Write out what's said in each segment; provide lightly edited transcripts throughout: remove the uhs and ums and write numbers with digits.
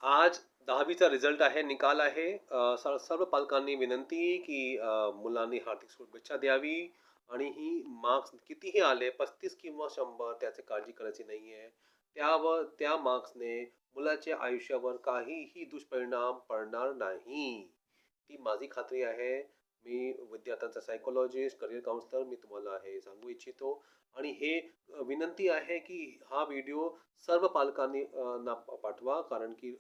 आज 10वीचा रिझल्ट आहे, निकाल आहे. सर्व पालकांनी विनंती की मुलांनी हार्दिक शुभेच्छा द्यावी आणि ही मार्क्स कितीही आले 35 किंवा 100 त्याची काळजी करायची नाहीये. त्या मार्क्सने मुलाच्या आयुष्यावर काहीही दुष्परिणाम पडणार नाही. ती माझी खात्री आहे. मी विद्यार्थ्यांचा सायकॉलॉजिस्ट, करियर काउंसलर मी तुम्हाला हे सांगू इच्छितो आणि हे विनंती आहे की हा व्हिडिओ सर्व पालकांनी ना पाठवा कारण की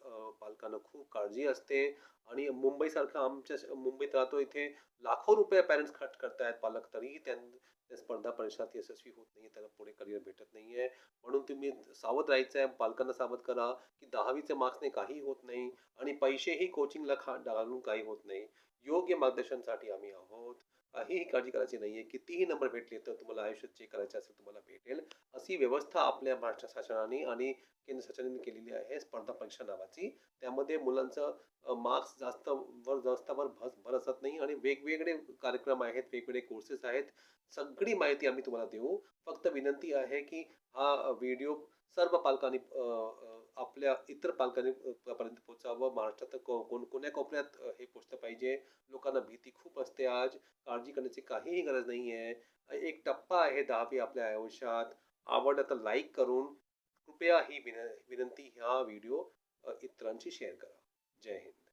पालकांना खूप काळजी असते आणि मुंबईसारखं मुंबईत राहतो इथे लाखो रुपये पॅरेंट्स खर्च करतायत पालक तरीही त्या स्पर्धा परीक्षात यशस्वी होत नाहीये, त्यांना पुढे करिअर भेटत नाहीये. म्हणून तुम्ही सावध राहायचं आहे. पालकांना सावध करा की 10वीच्या मार्क्सने काही होत नाही आणि पैसेही कोचिंगला घालून काही होत नाही. योग्य मार्गदर्शनासाठी आम्ही आहोत. काहीही काळजी करायची नाहीये. कितीही नंबर भेटले तर तुम्हाला आयुष्यात जे करायचे असेल तुम्हाला भेटेल. अशी व्यवस्था आपल्या महाराष्ट्र शासनाने आणि केंद्र शासनाने केलेली आहे स्पर्धा परीक्षा नावाची. त्यामध्ये मुलांचं मार्क्स जास्त वर भर असत नाही आणि वेगवेगळे कार्यक्रम आहेत, वेगवेगळे कोर्सेस आहेत. सगळी माहिती आम्ही तुम्हाला देऊ. फक्त विनंती आहे की हा व्हिडिओ सर्व पालकांनी आपल्या इतर पालकांनी पर्यंत पोहोचावं. महाराष्ट्रात कोण्या कोपऱ्यात हे पोहोचलं पाहिजे. लोकांना भीती खूप असते आज. काळजी करण्याची काहीही गरज नाहीये. एक टप्पा आहे 10वी आपल्या आयुष्यात. आवडलं तर लाईक करून कृपया ही विनंती हा व्हिडिओ इतरांशी शेअर करा. जय हिंद.